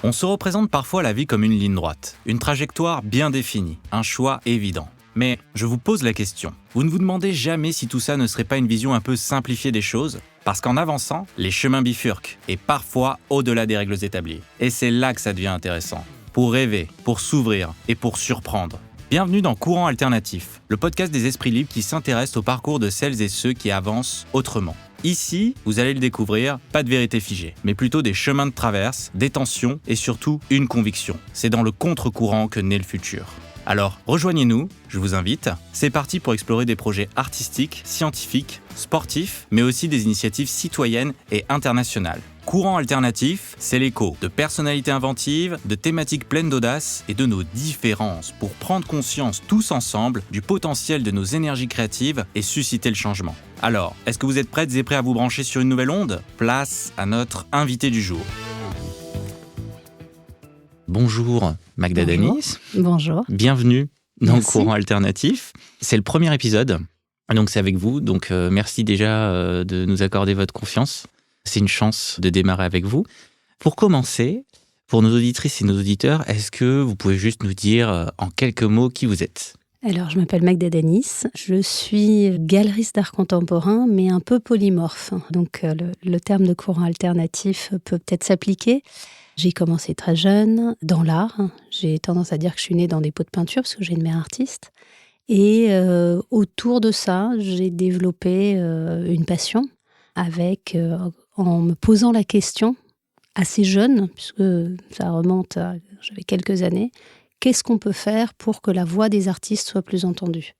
On se représente parfois la vie comme une ligne droite, une trajectoire bien définie, un choix évident. Mais je vous pose la question, vous ne vous demandez jamais si tout ça ne serait pas une vision un peu simplifiée des choses ? Parce qu'en avançant, les chemins bifurquent, et parfois au-delà des règles établies. Et c'est là que ça devient intéressant. Pour rêver, pour s'ouvrir et pour surprendre. Bienvenue dans Courant Alternatif, le podcast des esprits libres qui s'intéresse au parcours de celles et ceux qui avancent autrement. Ici, vous allez le découvrir, pas de vérité figée, mais plutôt des chemins de traverse, des tensions et surtout une conviction. C'est dans le contre-courant que naît le futur. Alors, rejoignez-nous, je vous invite. C'est parti pour explorer des projets artistiques, scientifiques, sportifs, mais aussi des initiatives citoyennes et internationales. Courant Alternatif, c'est l'écho de personnalités inventives, de thématiques pleines d'audace et de nos différences pour prendre conscience tous ensemble du potentiel de nos énergies créatives et susciter le changement. Alors, est-ce que vous êtes prêtes et prêts à vous brancher sur une nouvelle onde ? Place à notre invité du jour. Bonjour Magda Danis. Bonjour. Bienvenue dans Merci. Courant Alternatif. C'est le premier épisode, donc c'est avec vous. Donc merci déjà de nous accorder votre confiance. C'est une chance de démarrer avec vous. Pour commencer, pour nos auditrices et nos auditeurs, est-ce que vous pouvez juste nous dire en quelques mots qui vous êtes ? Alors, je m'appelle Magda Danis. Je suis galeriste d'art contemporain, mais un peu polymorphe. Donc, le terme de courant alternatif peut peut-être s'appliquer. J'ai commencé très jeune dans l'art. J'ai tendance à dire que je suis née dans des pots de peinture parce que j'ai une mère artiste. Et autour de ça, j'ai développé une passion en me posant la question assez jeune, puisque ça remonte à j'avais quelques années, qu'est-ce qu'on peut faire pour que la voix des artistes soit plus entendue ?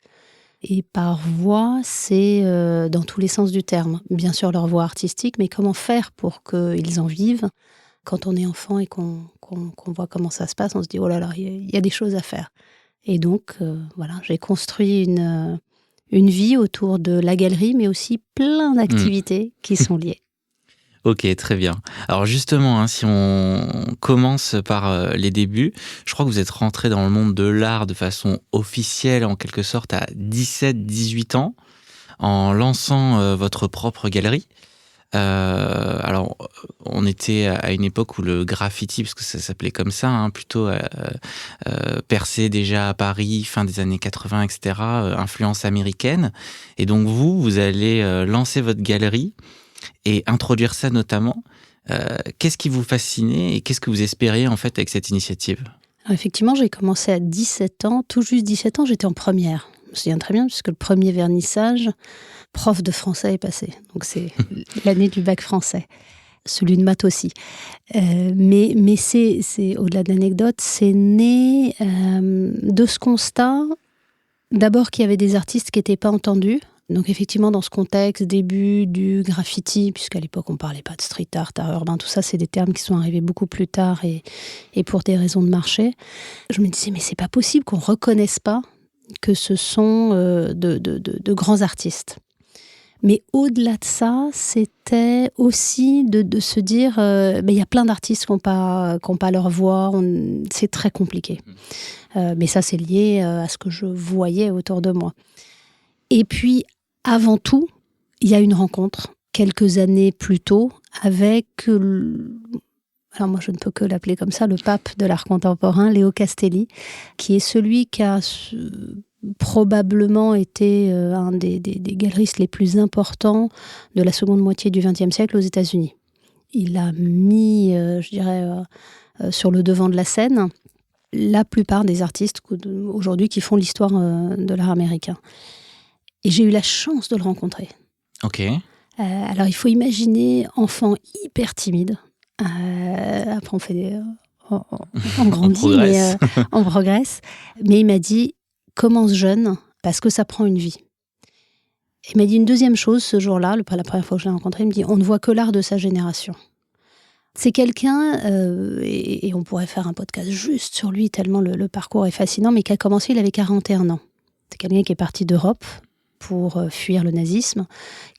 Et par voix, c'est dans tous les sens du terme. Bien sûr, leur voix artistique, mais comment faire pour qu'ils en vivent ? Quand on est enfant et qu'on voit comment ça se passe, on se dit « Oh là là, il y a des choses à faire ». Et donc, voilà, j'ai construit une vie autour de la galerie, mais aussi plein d'activités qui sont liées. Ok, très bien. Alors justement, si on commence par les débuts, je crois que vous êtes rentré dans le monde de l'art de façon officielle, en quelque sorte, à 17-18 ans, en lançant votre propre galerie. Alors, on était à une époque où le graffiti, parce que ça s'appelait comme ça, plutôt percé déjà à Paris, fin des années 80, etc., influence américaine. Et donc vous allez lancer votre galerie et introduire ça notamment. Qu'est-ce qui vous fascinait et qu'est-ce que vous espériez en fait avec cette initiative ? Alors, effectivement, j'ai commencé à 17 ans, tout juste 17 ans, j'étais en première. Je me souviens très bien, puisque le premier vernissage, prof de français est passé. Donc c'est l'année du bac français. Celui de maths aussi. Mais c'est au-delà de l'anecdote, c'est né de ce constat, d'abord qu'il y avait des artistes qui n'étaient pas entendus. Donc effectivement, dans ce contexte, début du graffiti, puisqu'à l'époque on ne parlait pas de street art, art urbain, tout ça, c'est des termes qui sont arrivés beaucoup plus tard et pour des raisons de marché. Je me disais, mais c'est pas possible qu'on ne reconnaisse pas que ce sont de grands artistes. Mais au-delà de ça, c'était aussi de se dire, il y a plein d'artistes qui n'ont pas leur voix, c'est très compliqué. Mais ça, c'est lié à ce que je voyais autour de moi. Et puis, avant tout, il y a une rencontre, quelques années plus tôt, avec, alors moi je ne peux que l'appeler comme ça, le pape de l'art contemporain, Léo Castelli, qui est celui qui a probablement été un des galeristes les plus importants de la seconde moitié du XXe siècle aux États-Unis. Il a mis, sur le devant de la scène la plupart des artistes aujourd'hui qui font l'histoire de l'art américain. Et j'ai eu la chance de le rencontrer. Ok. Alors, il faut imaginer enfant hyper timide. Après, on grandit, mais on progresse. Mais il m'a dit, commence jeune, parce que ça prend une vie. Il m'a dit une deuxième chose ce jour-là, la première fois que je l'ai rencontré, il me dit, on ne voit que l'art de sa génération. C'est quelqu'un, et on pourrait faire un podcast juste sur lui, tellement le parcours est fascinant, mais qui a commencé, il avait 41 ans. C'est quelqu'un qui est parti d'Europe pour fuir le nazisme,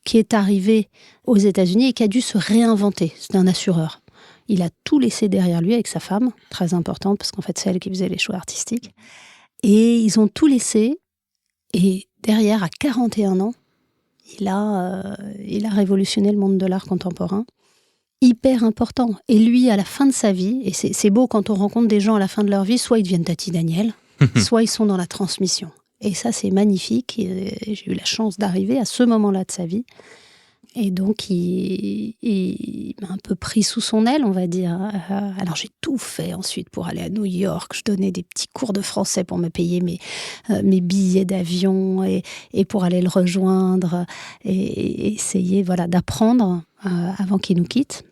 qui est arrivé aux États-Unis et qui a dû se réinventer. C'est un assureur. Il a tout laissé derrière lui avec sa femme, très importante, parce qu'en fait, c'est elle qui faisait les choix artistiques. Et ils ont tout laissé. Et derrière, à 41 ans, il a révolutionné le monde de l'art contemporain. hyper important. Et lui, à la fin de sa vie, et c'est beau quand on rencontre des gens à la fin de leur vie, soit ils deviennent Tati Daniel, soit ils sont dans la transmission. Et ça, c'est magnifique. Et j'ai eu la chance d'arriver à ce moment-là de sa vie. Et donc, il m'a un peu pris sous son aile, on va dire. Alors, j'ai tout fait ensuite pour aller à New York. Je donnais des petits cours de français pour me payer mes billets d'avion et pour aller le rejoindre et essayer d'apprendre avant qu'il nous quitte.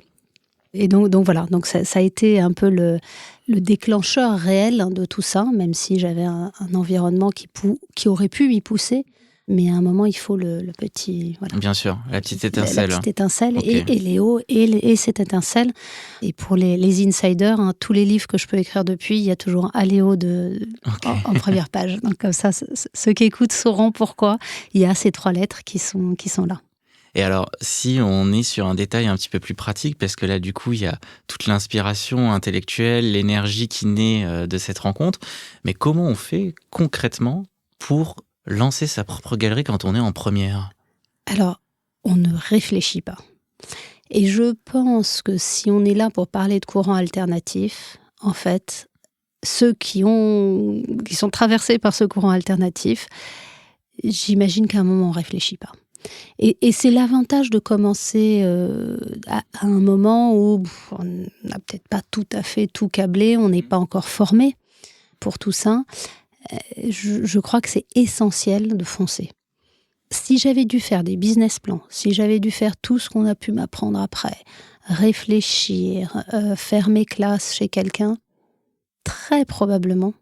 Et donc voilà, donc ça a été un peu le déclencheur réel de tout ça, même si j'avais un environnement qui aurait pu m'y pousser. Mais à un moment, il faut le petit... Voilà. Bien sûr, la petite étincelle. La petite étincelle, Okay. et Léo, et cette étincelle. Et pour les insiders, tous les livres que je peux écrire depuis, il y a toujours un Léo en première page. Donc comme ça, ceux qui écoutent sauront pourquoi il y a ces 3 lettres qui sont là. Et alors, si on est sur un détail un petit peu plus pratique, parce que là, du coup, il y a toute l'inspiration intellectuelle, l'énergie qui naît de cette rencontre, mais comment on fait concrètement pour lancer sa propre galerie quand on est en première? Alors, on ne réfléchit pas. Et je pense que si on est là pour parler de courants alternatifs, en fait, ceux qui sont traversés par ce courant alternatif, j'imagine qu'à un moment, on ne réfléchit pas. Et c'est l'avantage de commencer à un moment où on n'a peut-être pas tout à fait tout câblé, on n'est pas encore formé pour tout ça. Je crois que c'est essentiel de foncer. Si j'avais dû faire des business plans, si j'avais dû faire tout ce qu'on a pu m'apprendre après, réfléchir, faire mes classes chez quelqu'un, très probablement,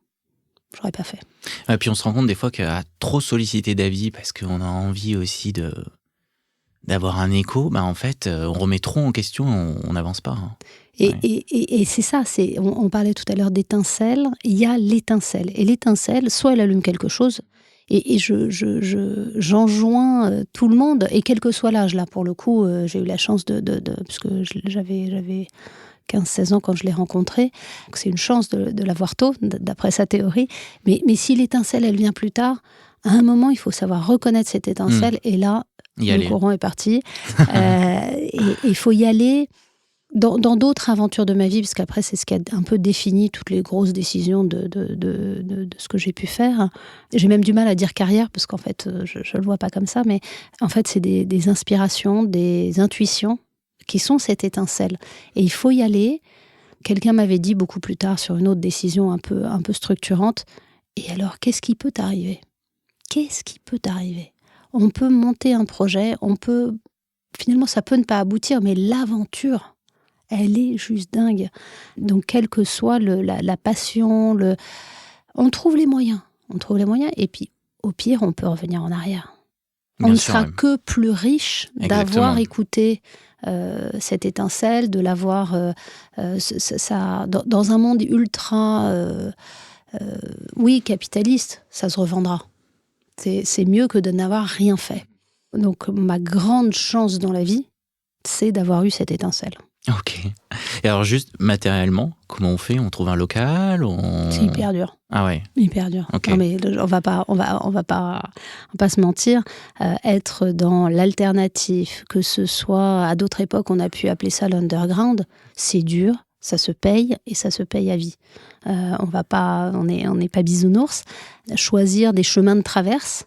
je n'aurais pas fait. Et puis on se rend compte des fois qu'à trop solliciter d'avis, parce qu'on a envie aussi d'avoir un écho, en fait, on remet trop en question, on n'avance pas. Hein. Et c'est ça, on parlait tout à l'heure d'étincelle, il y a l'étincelle. Et l'étincelle, soit elle allume quelque chose, et j'enjoins tout le monde, et quel que soit l'âge, là, pour le coup, j'ai eu la chance parce que j'avais 15-16 ans quand je l'ai rencontré, donc c'est une chance de l'avoir tôt, d'après sa théorie, mais si l'étincelle, elle vient plus tard, à un moment, il faut savoir reconnaître cette étincelle, et là, le courant est parti. Et il faut y aller. Dans d'autres aventures de ma vie, parce qu'après, c'est ce qui a un peu défini toutes les grosses décisions de ce que j'ai pu faire. J'ai même du mal à dire carrière, parce qu'en fait, je ne le vois pas comme ça, mais en fait, c'est des inspirations, des intuitions qui sont cette étincelle. Et il faut y aller. Quelqu'un m'avait dit beaucoup plus tard, sur une autre décision un peu structurante, et alors, qu'est-ce qui peut t'arriver ? Qu'est-ce qui peut t'arriver ? On peut monter un projet, finalement, ça peut ne pas aboutir, mais l'aventure, elle est juste dingue. Donc, quelle que soit la passion, on trouve les moyens. Et puis, au pire, on peut revenir en arrière. On ne sera que plus riche d'avoir écouté cette étincelle, de l'avoir dans un monde ultra, capitaliste, ça se revendra. C'est mieux que de n'avoir rien fait. Donc, ma grande chance dans la vie, c'est d'avoir eu cette étincelle. Ok. Et alors, juste matériellement, comment on fait ? On trouve un local ? C'est hyper dur. Ah ouais. Hyper dur. Okay. Non, mais on va pas se mentir. Être dans l'alternatif, que ce soit à d'autres époques, on a pu appeler ça l'underground, c'est dur. Ça se paye, et ça se paye à vie. On n'est pas bisounours. Choisir des chemins de traverse,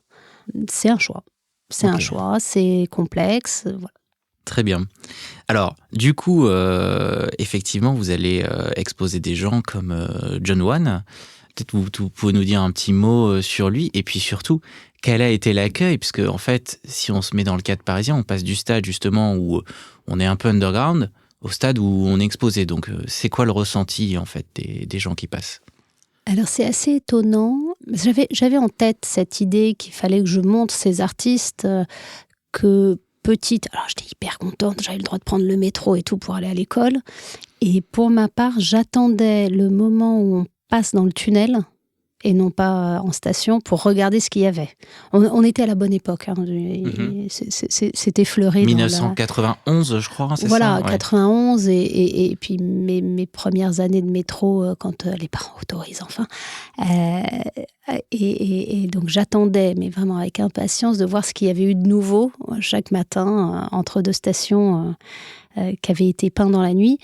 c'est un choix. C'est un choix, c'est complexe. Voilà. Très bien. Alors, du coup, effectivement, vous allez exposer des gens comme John Wan. Peut-être vous pouvez nous dire un petit mot sur lui, et puis surtout, quel a été l'accueil ? Parce que, en fait, si on se met dans le cadre parisien, on passe du stade justement où on est un peu underground au stade où on est exposé. Donc, c'est quoi le ressenti, en fait, des gens qui passent ? Alors, c'est assez étonnant. J'avais en tête cette idée qu'il fallait que je montre ces artistes que petite. Alors, j'étais hyper contente. J'avais le droit de prendre le métro et tout pour aller à l'école. Et pour ma part, j'attendais le moment où on passe dans le tunnel et non pas en station, pour regarder ce qu'il y avait. On était à la bonne époque. Hein. C'est effleuré. 1991, je crois, c'est voilà, ça ? Voilà, 91. Et puis mes premières années de métro, quand les parents autorisent, enfin. Et donc j'attendais, mais vraiment avec impatience, de voir ce qu'il y avait eu de nouveau chaque matin entre deux stations. qui avait été peint dans la nuit,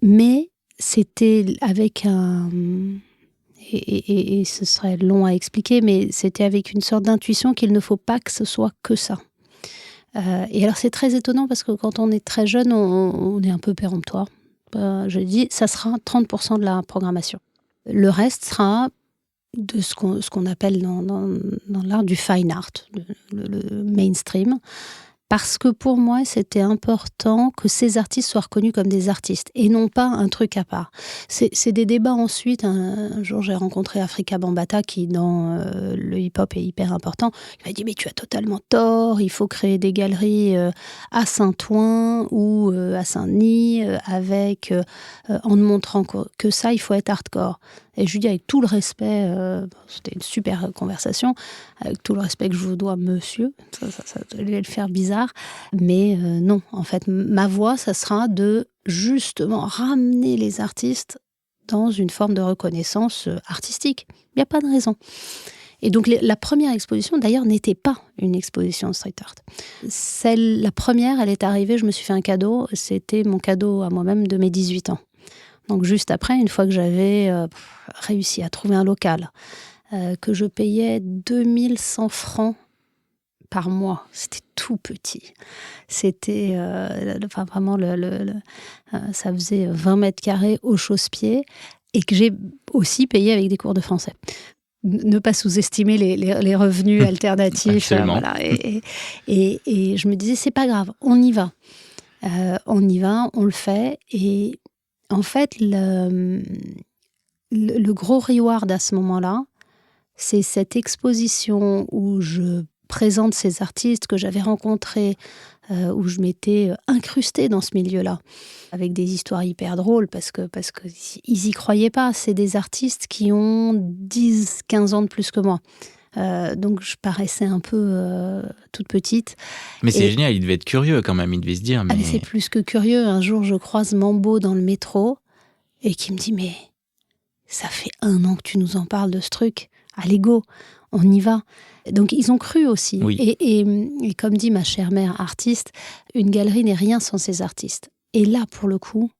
mais c'était avec un... Et ce serait long à expliquer, mais c'était avec une sorte d'intuition qu'il ne faut pas que ce soit que ça. Et alors c'est très étonnant parce que quand on est très jeune, on est un peu péremptoire. Je dis, ça sera 30% de la programmation. Le reste sera de ce qu'on appelle dans l'art du fine art, le mainstream. Parce que pour moi, c'était important que ces artistes soient reconnus comme des artistes et non pas un truc à part. C'est des débats ensuite. Un jour, j'ai rencontré Afrika Bambaataa qui, dans le hip-hop, est hyper important. Il m'a dit « Mais tu as totalement tort, il faut créer des galeries à Saint-Ouen ou à Saint-Denis en ne montrant que ça, il faut être hardcore. » Et je lui dis avec tout le respect, c'était une super conversation, avec tout le respect que je vous dois, monsieur, ça allait le faire bizarre, mais non, en fait, ma voie, ça sera de justement ramener les artistes dans une forme de reconnaissance artistique. Il n'y a pas de raison. Et donc la première exposition, d'ailleurs, n'était pas une exposition street art. La première, elle est arrivée, je me suis fait un cadeau, c'était mon cadeau à moi-même de mes 18 ans. Donc juste après, une fois que j'avais réussi à trouver un local, que je payais 2100 francs par mois, c'était tout petit. C'était vraiment, ça faisait 20 mètres carrés au chausse-pied et que j'ai aussi payé avec des cours de français. Ne pas sous-estimer les revenus alternatifs. Voilà. Et je me disais, c'est pas grave, on y va. On y va, on le fait. Et en fait, le gros reward à ce moment-là, c'est cette exposition où je présente ces artistes que j'avais rencontrés, où je m'étais incrustée dans ce milieu-là, avec des histoires hyper drôles, parce que ils y croyaient pas. C'est des artistes qui ont 10-15 ans de plus que moi. Donc je paraissais un peu toute petite. Mais c'est génial, il devait être curieux quand même, il devait se dire... Mais c'est plus que curieux. Un jour, je croise Mambo dans le métro et qui me dit « Mais ça fait 1 an que tu nous en parles de ce truc. Allez, go, on y va ». Donc ils ont cru aussi. Oui. Et comme dit ma chère mère artiste, une galerie n'est rien sans ses artistes. Et là, pour le coup,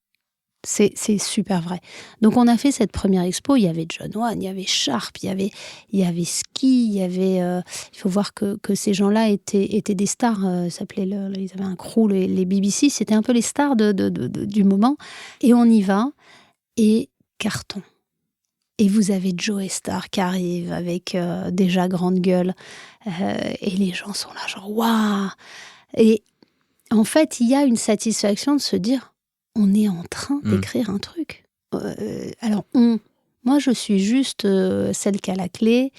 c'est super vrai. Donc on a fait cette première expo, il y avait John One, il y avait Sharp, il y avait Ski, il y avait... il faut voir que ces gens-là étaient des stars, ils avaient un crew, les BBC, c'était un peu les stars du moment. Et on y va, et carton. Et vous avez Joe Star qui arrive avec déjà grande gueule, et les gens sont là genre waouh. Et en fait, il y a une satisfaction de se dire on est en train d'écrire un truc. Alors, moi, je suis juste celle qui a la clé,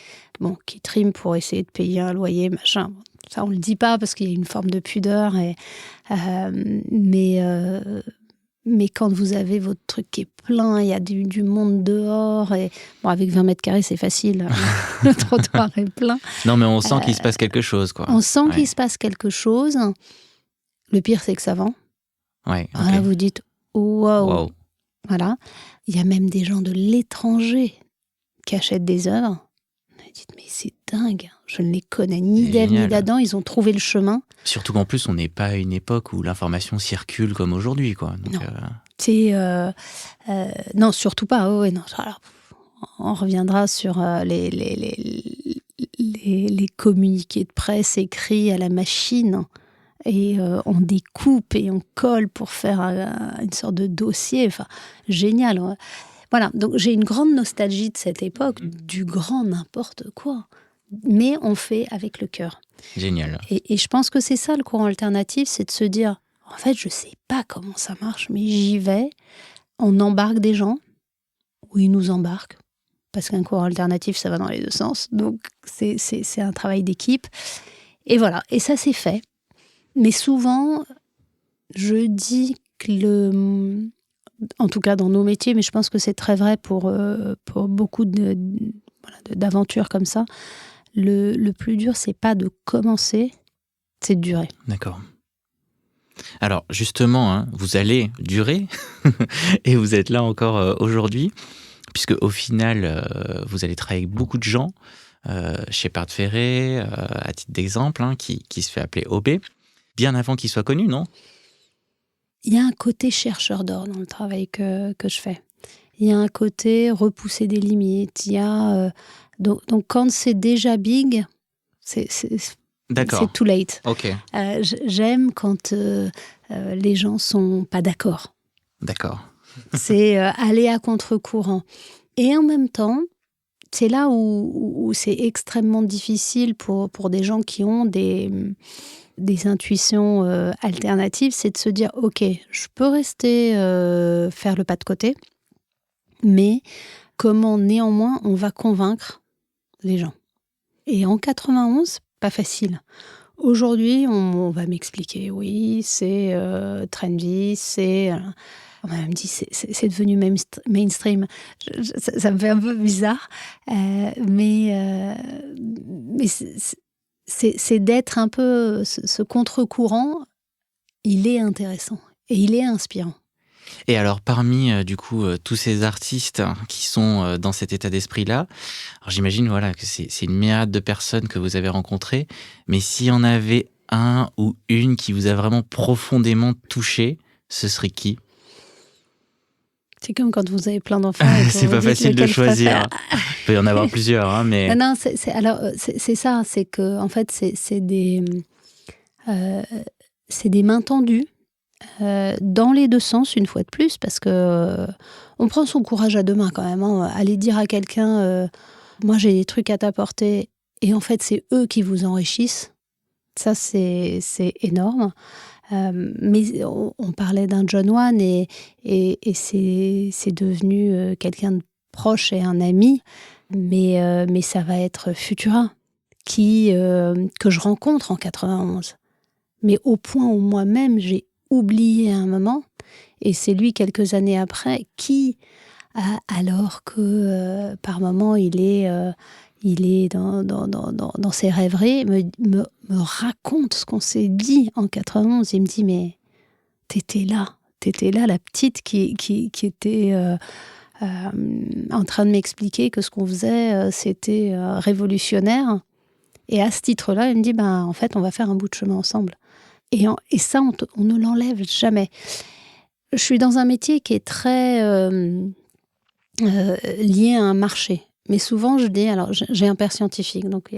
qui trime pour essayer de payer un loyer, machin. Ça, on le dit pas parce qu'il y a une forme de pudeur. Mais quand vous avez votre truc qui est plein, il y a du monde dehors. Et avec 20 mètres carrés, c'est facile. Le trottoir est plein. Non, mais on sent qu'il se passe quelque chose, quoi. On sent qu'il se passe quelque chose. Le pire, c'est que ça vend. Ouais, okay. Là, vous dites wow. Voilà. Il y a même des gens de l'étranger qui achètent des œuvres. Vous dites mais c'est dingue. Je ne les connais ni d'Ève ni d'Adam. Ils ont trouvé le chemin. Surtout qu'en plus, on n'est pas à une époque où l'information circule comme aujourd'hui, quoi. Donc, non. Non, surtout pas. Oh, non. Alors, on reviendra sur les communiqués de presse écrits à la machine. Et on découpe et on colle pour faire une sorte de dossier. Enfin, génial. Voilà, donc j'ai une grande nostalgie de cette époque, du grand n'importe quoi. Mais on fait avec le cœur. Génial. Et je pense que c'est ça le courant alternatif, c'est de se dire, en fait, je ne sais pas comment ça marche, mais j'y vais. On embarque des gens, ou ils nous embarquent. Parce qu'un courant alternatif, ça va dans les deux sens. Donc, c'est un travail d'équipe. Et voilà, et ça, c'est fait. Mais souvent, je dis que en tout cas dans nos métiers, mais je pense que c'est très vrai pour beaucoup d'aventures comme ça, le plus dur, c'est pas de commencer, c'est de durer. D'accord. Alors justement, vous allez durer et vous êtes là encore aujourd'hui, puisque au final, vous allez travailler avec beaucoup de gens. Shepard Fairey, à titre d'exemple, qui se fait appeler OB. Bien avant qu'il soit connu, non ? il y a un côté chercheur d'or dans le travail que je fais. Il y a un côté repousser des limites. Il y a, donc quand c'est déjà big, c'est D'accord. too late. Ok. J'aime quand les gens sont pas d'accord. D'accord. C'est aller à contre-courant. Et en même temps, c'est là où c'est extrêmement difficile pour des gens qui ont des intuitions alternatives, c'est de se dire, ok, je peux rester faire le pas de côté, mais comment néanmoins on va convaincre les gens. Et en 91, pas facile. Aujourd'hui, on va m'expliquer, oui, c'est trendy, c'est... on m'a même dit, c'est devenu mainstream. Ça me fait un peu bizarre, mais c'est d'être un peu ce contre-courant, il est intéressant et il est inspirant. Et alors, parmi, du coup, tous ces artistes qui sont dans cet état d'esprit-là, alors j'imagine voilà, que c'est une myriade de personnes que vous avez rencontrées, mais s'il y en avait un ou une qui vous a vraiment profondément touché, ce serait qui? C'est comme quand vous avez plein d'enfants et que C'est vous pas dites facile de lequel choisir. préfère. Il peut y en avoir plusieurs, hein, mais... Non, c'est ça, c'est que en fait, c'est des mains tendues dans les deux sens, une fois de plus, parce que on prend son courage à deux mains quand même. Hein. Aller dire à quelqu'un, moi j'ai des trucs à t'apporter, et en fait c'est eux qui vous enrichissent. Ça c'est énorme. Mais on parlait d'un John One et c'est devenu quelqu'un de proche et un ami. Mais ça va être Futura que je rencontre en 91. Mais au point où moi-même j'ai oublié à un moment, et c'est lui quelques années après qui, alors que par moment il est dans ses rêveries, me raconte ce qu'on s'est dit en 91. Il me dit, mais t'étais là, la petite qui était en train de m'expliquer que ce qu'on faisait, c'était révolutionnaire. Et à ce titre-là, il me dit, en fait, on va faire un bout de chemin ensemble. Et ça, on ne l'enlève jamais. Je suis dans un métier qui est très lié à un marché. Mais souvent, je dis, alors j'ai un père scientifique, donc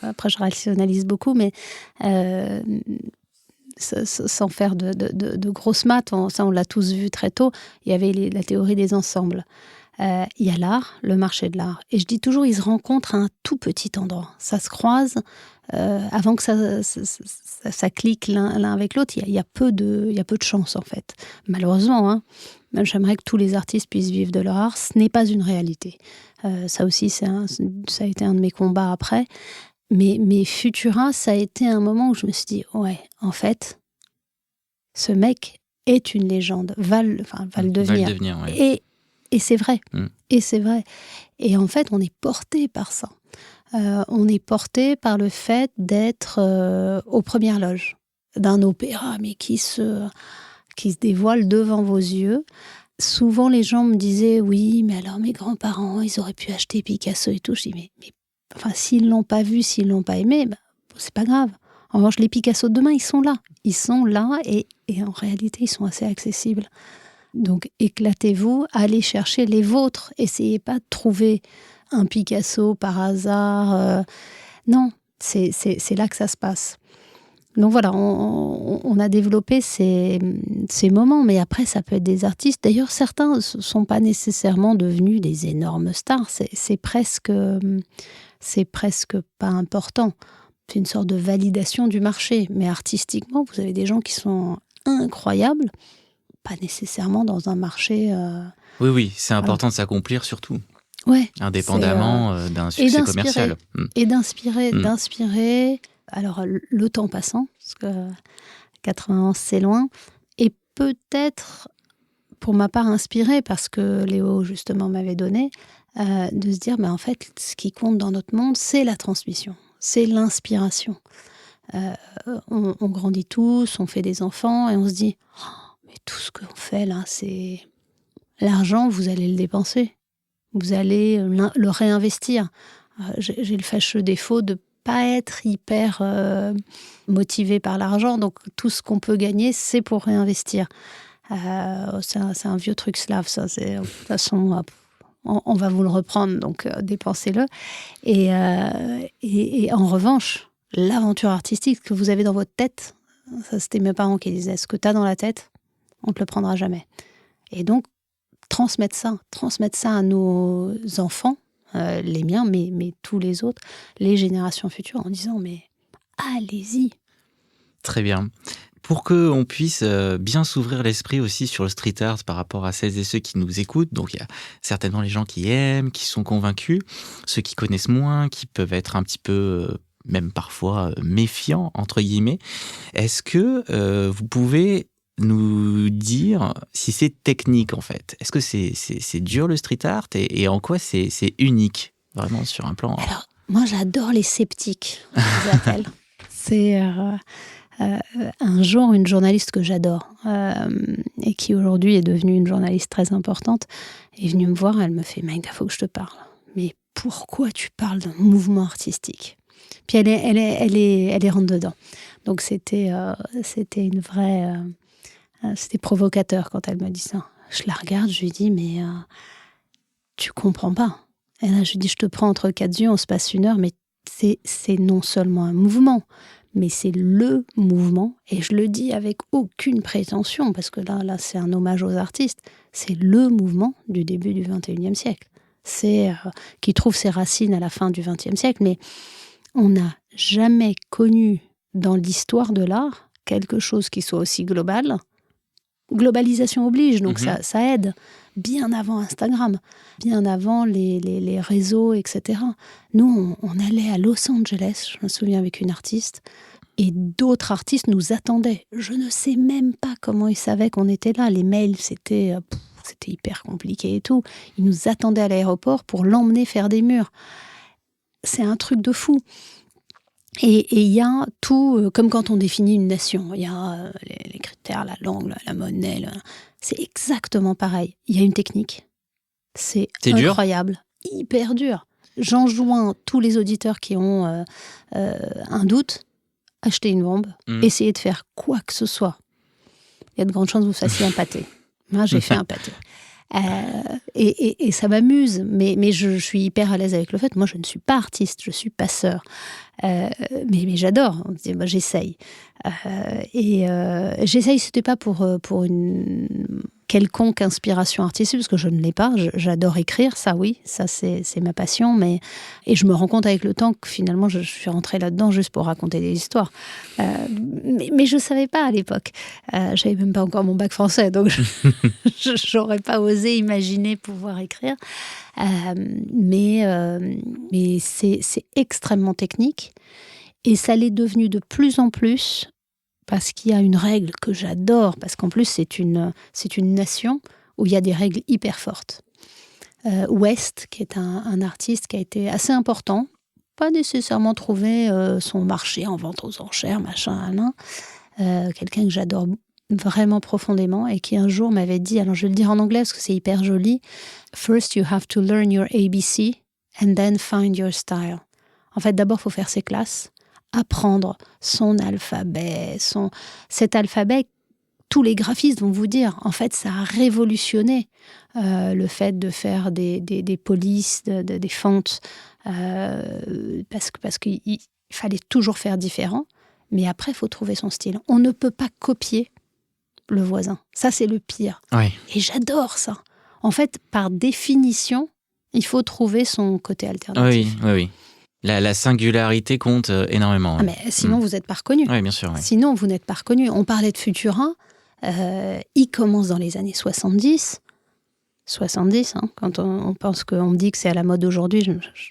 après je rationalise beaucoup, mais sans faire de grosses maths, ça on l'a tous vu très tôt, il y avait la théorie des ensembles. Il y a l'art, le marché de l'art. Et je dis toujours, ils se rencontrent à un tout petit endroit. Ça se croise avant que ça clique l'un avec l'autre. Il y a peu de chance, en fait. Malheureusement, hein. J'aimerais que tous les artistes puissent vivre de leur art. Ce n'est pas une réalité. Ça aussi, ça a été un de mes combats après. Mais Futura, ça a été un moment où je me suis dit, ouais, en fait, ce mec est une légende, va le devenir. Va le devenir, ouais. Et c'est vrai. Mm. Et c'est vrai. Et en fait, on est porté par ça. On est porté par le fait d'être aux premières loges d'un opéra, mais qui se dévoile devant vos yeux. Souvent, les gens me disaient, oui, mais alors mes grands-parents, ils auraient pu acheter Picasso et tout. Je dis, mais enfin, s'ils l'ont pas vu, s'ils l'ont pas aimé, c'est pas grave. En revanche, les Picasso de demain, ils sont là. Ils sont là et en réalité, ils sont assez accessibles. Donc, éclatez-vous, allez chercher les vôtres. Essayez pas de trouver un Picasso par hasard. Non, c'est là que ça se passe. Donc voilà, on a développé ces moments, mais après, ça peut être des artistes. D'ailleurs, certains ne sont pas nécessairement devenus des énormes stars. C'est presque pas important. C'est une sorte de validation du marché. Mais artistiquement, vous avez des gens qui sont incroyables, pas nécessairement dans un marché... Oui, c'est important de s'accomplir surtout. Ouais, indépendamment d'un succès commercial. Et d'inspirer, alors le temps passant, parce que 91 c'est loin, et peut-être pour ma part inspiré, parce que Léo justement m'avait donné, de se dire, mais en fait, ce qui compte dans notre monde, c'est la transmission, c'est l'inspiration. On grandit tous, on fait des enfants, et on se dit, mais tout ce qu'on fait là, c'est l'argent, vous allez le dépenser. Vous allez le réinvestir. J'ai le fâcheux défaut de ne pas être hyper motivé par l'argent. Donc, tout ce qu'on peut gagner, c'est pour réinvestir. C'est un vieux truc slave, ça. De toute façon, on va vous le reprendre, donc dépensez-le. Et en revanche, l'aventure artistique que vous avez dans votre tête, ça c'était mes parents qui disaient, ce que tu as dans la tête, on ne te le prendra jamais. Et donc, transmettre ça à nos enfants, les miens, mais tous les autres, les générations futures, en disant, mais allez-y. Très bien. Pour qu'on puisse bien s'ouvrir l'esprit aussi sur le street art par rapport à celles et ceux qui nous écoutent, donc il y a certainement les gens qui aiment, qui sont convaincus, ceux qui connaissent moins, qui peuvent être un petit peu, même parfois, méfiants, entre guillemets. Est-ce que vous pouvez nous dire si c'est technique, en fait? Est-ce que c'est dur, le street art, et en quoi c'est unique, vraiment, sur un plan... Alors, moi, j'adore les sceptiques, je les appelle. C'est... un jour, une journaliste que j'adore et qui aujourd'hui est devenue une journaliste très importante est venue me voir. Elle me fait: Maïda, il faut que je te parle. Mais pourquoi tu parles d'un mouvement artistique? Puis elle est rentre dedans. Donc c'était une vraie... c'était provocateur quand elle me dit ça. Je la regarde, je lui dis: mais tu comprends pas. Et là, je lui dis: je te prends entre quatre yeux, on se passe 1 heure, mais c'est non seulement un mouvement, mais c'est le mouvement, et je le dis avec aucune prétention, parce que là c'est un hommage aux artistes, c'est le mouvement du début du XXIe siècle. C'est qui trouve ses racines à la fin du XXe siècle, mais on n'a jamais connu dans l'histoire de l'art quelque chose qui soit aussi global. Globalisation oblige, donc ça aide. Bien avant Instagram, bien avant les réseaux, etc. Nous, on allait à Los Angeles, je me souviens, avec une artiste, et d'autres artistes nous attendaient. Je ne sais même pas comment ils savaient qu'on était là. Les mails, c'était hyper compliqué et tout. Ils nous attendaient à l'aéroport pour l'emmener faire des murs. C'est un truc de fou. Et il y a tout, comme quand on définit une nation, il y a les critères, la langue, la monnaie, c'est exactement pareil. Il y a une technique. C'est incroyable, hyper dur. J'enjoins tous les auditeurs qui ont un doute, achetez une bombe, essayez de faire quoi que ce soit. Il y a de grandes chances que vous fassiez un pâté. Moi, j'ai fait un pâté. Et ça m'amuse, mais je suis hyper à l'aise avec le fait. Moi, je ne suis pas artiste, je suis passeur. Mais j'adore. J'essaye. J'essaye, c'était pas pour une quelconque inspiration artistique, parce que je ne l'ai pas. J'adore écrire, ça oui, ça c'est ma passion. Et je me rends compte avec le temps que finalement, je suis rentrée là-dedans juste pour raconter des histoires. Mais je savais pas à l'époque. J'avais même pas encore mon bac français, donc j'aurais pas osé imaginer pouvoir écrire. Mais c'est extrêmement technique, et ça l'est devenu de plus en plus, parce qu'il y a une règle que j'adore, parce qu'en plus c'est une nation où il y a des règles hyper fortes. West, qui est un artiste qui a été assez important, pas nécessairement trouvé son marché en vente aux enchères, machin, quelqu'un que j'adore vraiment profondément, et qui un jour m'avait dit, alors je vais le dire en anglais parce que c'est hyper joli: First you have to learn your ABC and then find your style. En fait, d'abord, il faut faire ses classes, apprendre son alphabet, cet alphabet. Tous les graphistes vont vous dire, en fait, ça a révolutionné le fait de faire des polices, des fontes, parce qu'il fallait toujours faire différent, mais après, il faut trouver son style. On ne peut pas copier le voisin. Ça, c'est le pire. Oui. Et j'adore ça. En fait, par définition, il faut trouver son côté alternatif. Oui. La singularité compte énormément. Ah, mais sinon, vous n'êtes pas reconnu. Oui, bien sûr. Oui. Sinon, vous n'êtes pas reconnu. On parlait de Futura. Il commence dans les années 70. 70, quand on pense qu'on me dit que c'est à la mode aujourd'hui,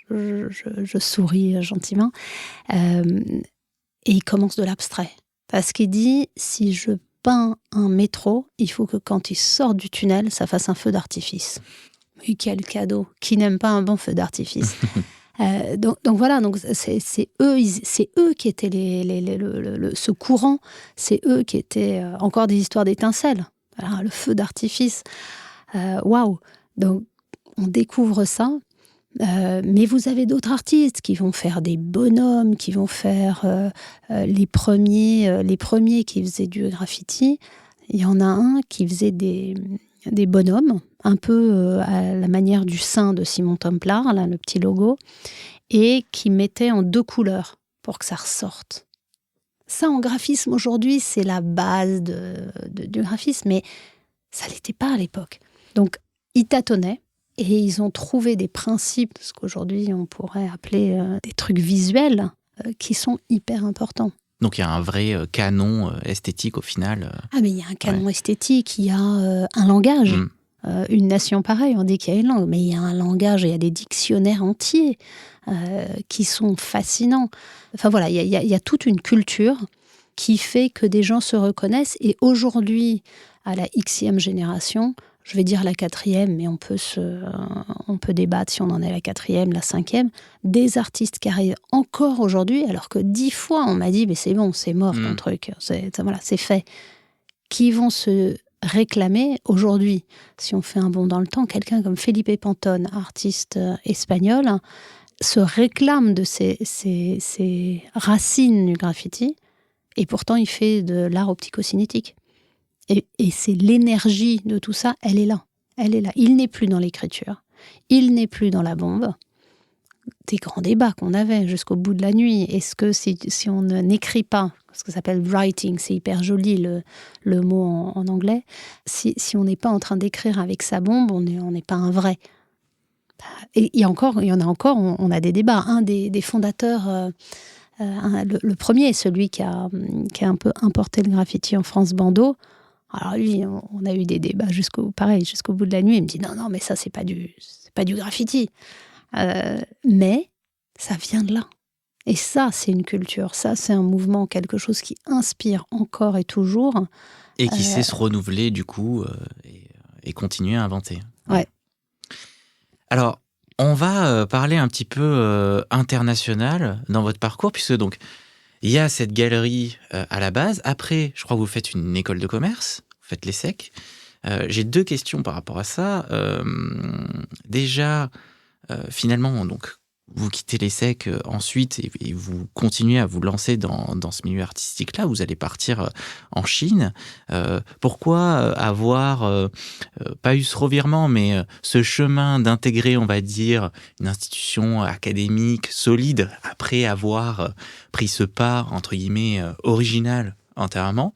je souris gentiment. Et il commence de l'abstrait. Parce qu'il dit, si je peins un métro, il faut que quand il sort du tunnel, ça fasse un feu d'artifice. Mais quel cadeau! Qui n'aime pas un bon feu d'artifice? Donc voilà, donc c'est eux qui étaient ce courant, c'est eux qui étaient encore des histoires d'étincelles. Voilà, le feu d'artifice. Waouh! Donc on découvre ça. Mais vous avez d'autres artistes qui vont faire des bonhommes, qui vont faire les premiers qui faisaient du graffiti. Il y en a un qui faisait des bonhommes, un peu à la manière du sein de Simon Templar, là, le petit logo, et qui mettait en 2 couleurs pour que ça ressorte. Ça, en graphisme, aujourd'hui, c'est la base du graphisme, mais ça ne l'était pas à l'époque. Donc, ils tâtonnaient et ils ont trouvé des principes, ce qu'aujourd'hui on pourrait appeler des trucs visuels, qui sont hyper importants. Donc il y a un vrai canon esthétique au final. Ah, mais il y a un canon esthétique, il y a un langage. Une nation pareille, on dit qu'il y a une langue, mais il y a un langage, il y a des dictionnaires entiers qui sont fascinants. Enfin voilà, il y a toute une culture qui fait que des gens se reconnaissent. Et aujourd'hui, à la Xème génération, je vais dire la 4e, mais on peut débattre si on en est la 4e, la 5e, des artistes qui arrivent encore aujourd'hui, alors que 10 fois on m'a dit mais c'est bon, c'est mort ton truc, c'est fait, qui vont se réclamer aujourd'hui. Si on fait un bond dans le temps, quelqu'un comme Felipe Pantone, artiste espagnol, se réclame de ses racines du graffiti, et pourtant il fait de l'art optico-cinétique. Et c'est l'énergie de tout ça, elle est là. Elle est là. Il n'est plus dans l'écriture. Il n'est plus dans la bombe. Des grands débats qu'on avait jusqu'au bout de la nuit. Est-ce que si on n'écrit pas, ce que ça s'appelle writing, c'est hyper joli le mot en anglais, si on n'est pas en train d'écrire avec sa bombe, on n'est pas un vrai. Et il y en a encore, on a des débats. Un des fondateurs, le premier, celui qui a un peu importé le graffiti en France, Bando. Alors lui, on a eu des débats jusqu'au bout de la nuit. Il me dit non, mais ça c'est pas du graffiti. Mais ça vient de là. Et ça, c'est une culture. Ça, c'est un mouvement, quelque chose qui inspire encore et toujours. Et qui sait se renouveler du coup et continuer à inventer. Ouais. Alors, on va parler un petit peu international dans votre parcours, puisque donc il y a cette galerie à la base. Après, je crois que vous faites une école de commerce, vous faites l'ESSEC. J'ai 2 questions par rapport à ça. Déjà, finalement, donc, vous quittez l'ESSEC ensuite et vous continuez à vous lancer dans ce milieu artistique-là. Vous allez partir en Chine. Pourquoi avoir pas eu ce revirement, mais ce chemin d'intégrer, on va dire, une institution académique solide après avoir pris ce pas, entre guillemets, original entièrement?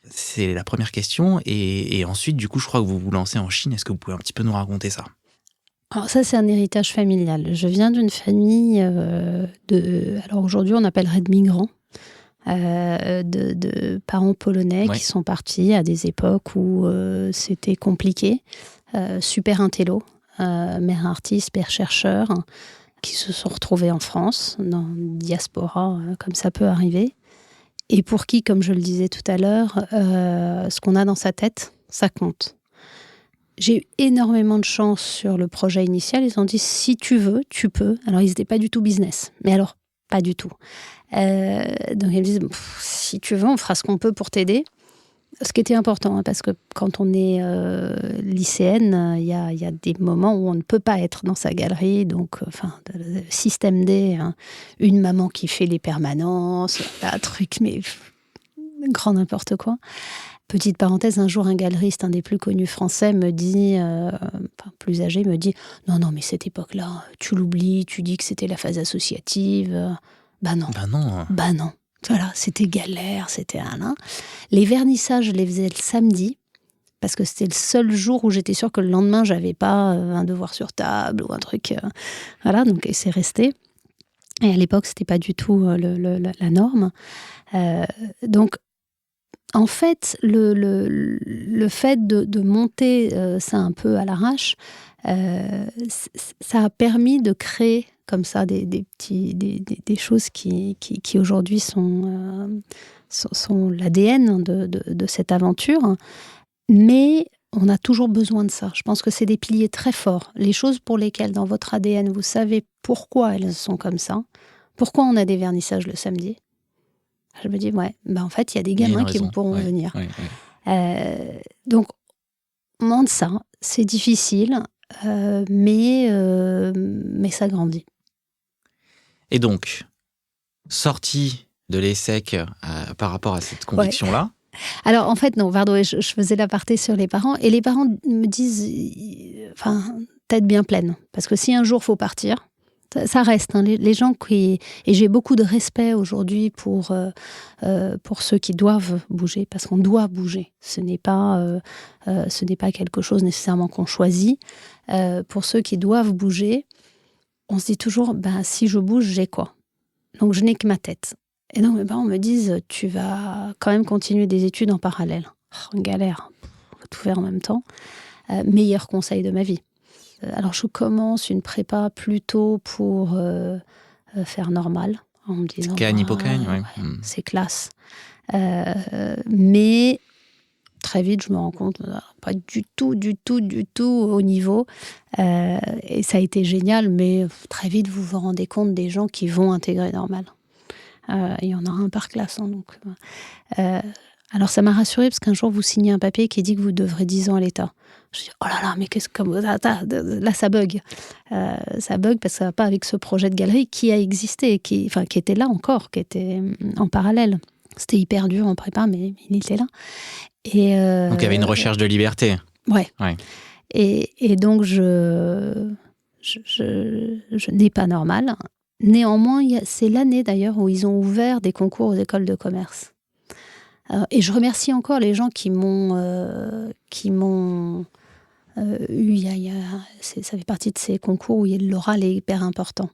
C'est la première question. Et ensuite, du coup, je crois que vous vous lancez en Chine. Est-ce que vous pouvez un petit peu nous raconter ça? Alors ça, c'est un héritage familial. Je viens d'une famille alors aujourd'hui, on appellerait de migrants, de parents polonais qui sont partis à des époques où c'était compliqué. Super intello, mère artiste, père chercheur, qui se sont retrouvés en France, dans une diaspora, comme ça peut arriver. Et pour qui, comme je le disais tout à l'heure, ce qu'on a dans sa tête, ça compte. J'ai eu énormément de chance sur le projet initial. Ils ont dit, si tu veux, tu peux. Alors, ils n'étaient pas du tout business. Mais alors, pas du tout. Donc, ils me disent, si tu veux, on fera ce qu'on peut pour t'aider. Ce qui était important, hein, parce que quand on est lycéenne, il y a des moments où on ne peut pas être dans sa galerie. Donc, système D, hein, une maman qui fait les permanences, un truc, mais grand n'importe quoi. Petite parenthèse, un jour, un galeriste, un des plus connus français, me dit, plus âgé, me dit « Non, mais cette époque-là, tu l'oublies, tu dis que c'était la phase associative. » Bah non. Voilà, c'était galère, c'était un. Les vernissages, je les faisais le samedi, parce que c'était le seul jour où j'étais sûre que le lendemain, j'avais pas un devoir sur table ou un truc. Voilà, donc c'est resté. Et à l'époque, c'était pas du tout la norme. Donc, en fait, le fait de monter ça un peu à l'arrache, ça a permis de créer comme ça des choses qui aujourd'hui sont l'ADN de cette aventure. Mais on a toujours besoin de ça. Je pense que c'est des piliers très forts. Les choses pour lesquelles, dans votre ADN, vous savez pourquoi elles sont comme ça. Pourquoi on a des vernissages le samedi ? Je me dis, en fait, il y a des gamins qui pourront venir. Donc, on demande ça. C'est difficile, mais ça grandit. Et donc, sortie de l'ESSEC par rapport à cette conviction-là, Alors, en fait, non, pardon, je faisais l'aparté sur les parents. Et les parents me disent, tête bien pleine. Parce que si un jour, il faut partir, ça reste. Hein, les gens qui... Et j'ai beaucoup de respect aujourd'hui pour ceux qui doivent bouger. Parce qu'on doit bouger. Ce n'est pas quelque chose nécessairement qu'on choisit. Pour ceux qui doivent bouger, on se dit toujours, si je bouge, j'ai quoi? Donc, je n'ai que ma tête. Et donc, mes parents me disent, tu vas quand même continuer des études en parallèle. Une galère, on va tout faire en même temps. Meilleur conseil de ma vie. Alors, je commence une prépa plutôt pour faire normal. En me disant, Cagne, hypocagne, ouais. C'est classe. Mais très vite, je me rends compte, pas du tout au niveau. Et ça a été génial, mais très vite, vous vous rendez compte des gens qui vont intégrer normal. Il y en a un par classe. Hein, donc, alors, ça m'a rassurée parce qu'un jour, vous signez un papier qui dit que vous devrez 10 ans à l'État. Je dis, oh là là, mais qu'est-ce que... Là, ça bug. Ça bug parce que ça ne va pas avec ce projet de galerie qui a existé, qui était là encore, qui était en parallèle. C'était hyper dur en prépa, mais il était là. Et donc, il y avait une recherche de liberté. Ouais. Et donc, je n'ai pas normal. Néanmoins, c'est l'année d'ailleurs où ils ont ouvert des concours aux écoles de commerce. Et je remercie encore les gens qui m'ont eu. Ça fait partie de ces concours où l'oral est hyper important.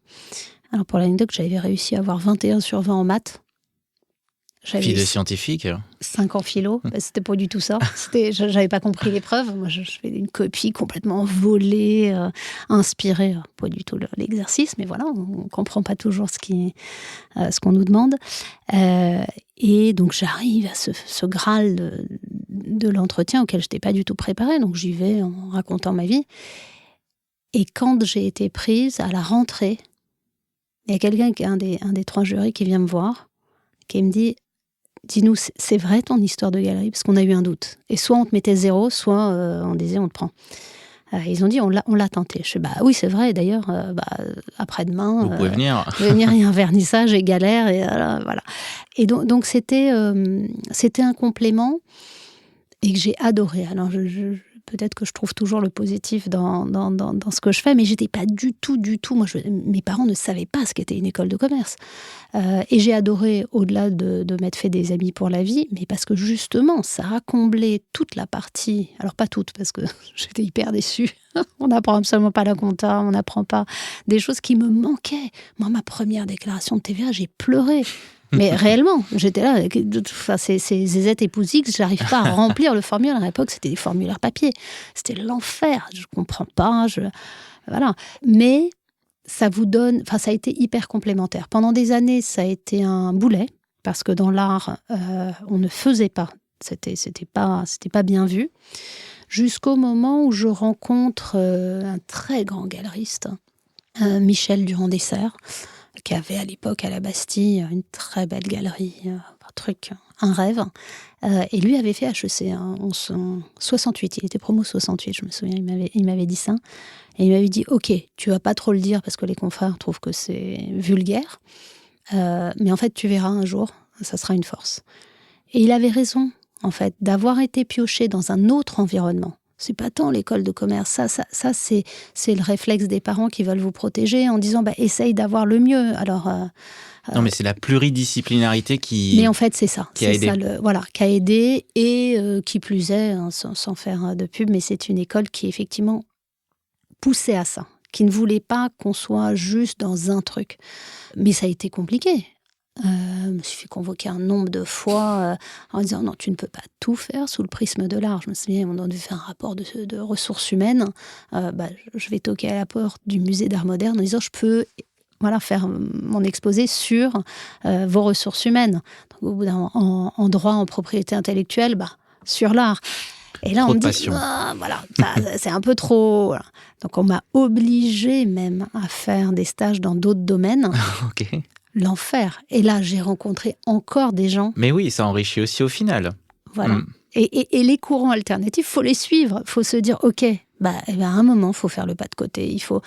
Alors pour l'anecdote, j'avais réussi à avoir 21 sur 20 en maths. Fille de scientifique. 5 en philo, c'était pas du tout ça. J'avais pas compris l'épreuve. Moi, je fais une copie complètement volée, inspirée. Pas du tout l'exercice, mais voilà, on comprend pas toujours ce qu'on nous demande. Et donc, j'arrive à ce graal de l'entretien auquel je n'étais pas du tout préparée. Donc, j'y vais en racontant ma vie. Et quand j'ai été prise à la rentrée, il y a quelqu'un, un des 3 jurys, qui vient me voir, qui me dit... Dis-nous, c'est vrai ton histoire de galerie? Parce qu'on a eu un doute. Et soit on te mettait 0, soit on disait on te prend. Ils ont dit on l'a tenté. Je dis oui, c'est vrai. D'ailleurs, après-demain, vous pouvez venir. Il y a un vernissage et galère. Et voilà. Et donc c'était un complément et que j'ai adoré. Alors peut-être que je trouve toujours le positif dans ce que je fais, mais j'étais pas du tout. Moi, mes parents ne savaient pas ce qu'était une école de commerce. Et j'ai adoré, au-delà de m'être fait des amis pour la vie, mais parce que justement, ça a comblé toute la partie. Alors pas toute, parce que j'étais hyper déçue. On n'apprend absolument pas la compta, on n'apprend pas des choses qui me manquaient. Moi, ma première déclaration de TVA, j'ai pleuré. Mais réellement, j'étais là, ces zézettes et Poussix, j'arrive pas à remplir le formulaire. À l'époque, c'était des formulaires papier. C'était l'enfer. Je comprends pas. Voilà. Mais ça vous donne... ça a été hyper complémentaire. Pendant des années, ça a été un boulet, parce que dans l'art, on ne faisait pas. C'était pas bien vu. Jusqu'au moment où je rencontre un très grand galeriste, Michel Durand-Dessert, qui avait à l'époque à la Bastille une très belle galerie, un rêve. Et lui avait fait HEC en 68, il était promo 68, je me souviens, il m'avait dit ça. Et il m'avait dit, ok, tu vas pas trop le dire parce que les confrères trouvent que c'est vulgaire, mais en fait tu verras un jour, ça sera une force. Et il avait raison, en fait, d'avoir été pioché dans un autre environnement. C'est pas tant l'école de commerce, ça c'est le réflexe des parents qui veulent vous protéger en disant essaye d'avoir le mieux. Alors non, mais c'est la pluridisciplinarité qui... Mais en fait, c'est ça. Qui a aidé. Qui a aidé et qui plus est, sans faire de pub, mais c'est une école qui effectivement poussait à ça, qui ne voulait pas qu'on soit juste dans un truc. Mais ça a été compliqué. Je me suis fait convoquer un nombre de fois en disant non, tu ne peux pas tout faire sous le prisme de l'art. Je me souviens, on a dû faire un rapport de ressources humaines. Je vais toquer à la porte du musée d'art moderne en disant je peux faire mon exposé sur vos ressources humaines. Donc, au bout d'un moment, en droit, en propriété intellectuelle, sur l'art. Et là, trop on me de dit, passion. C'est un peu trop... Voilà. Donc, on m'a obligée même à faire des stages dans d'autres domaines. Ok. L'enfer. Et là, j'ai rencontré encore des gens. Mais oui, ça enrichit aussi au final. Voilà. Et les courants alternatifs, il faut les suivre. Il faut se dire, ok, à un moment, il faut faire le pas de côté. Il faut...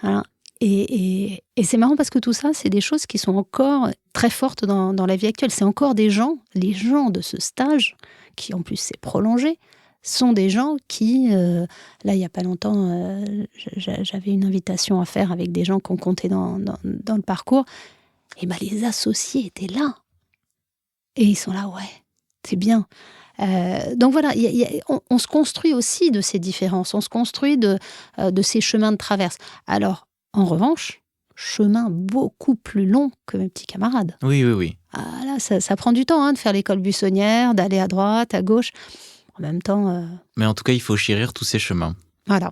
Voilà. Et c'est marrant parce que tout ça, c'est des choses qui sont encore très fortes dans la vie actuelle. C'est encore des gens, les gens de ce stage, qui en plus s'est prolongé, sont des gens qui, là il n'y a pas longtemps, j'avais une invitation à faire avec des gens qu'on comptait dans le parcours, et ben les associés étaient là. Et ils sont là, ouais, c'est bien. Donc voilà, on se construit aussi de ces différences, on se construit de ces chemins de traverse. Alors, en revanche, chemin beaucoup plus long que mes petits camarades. Oui. Ah, là, ça prend du temps de faire l'école buissonnière, d'aller à droite, à gauche. En même temps... Mais en tout cas, il faut chérir tous ces chemins. Voilà.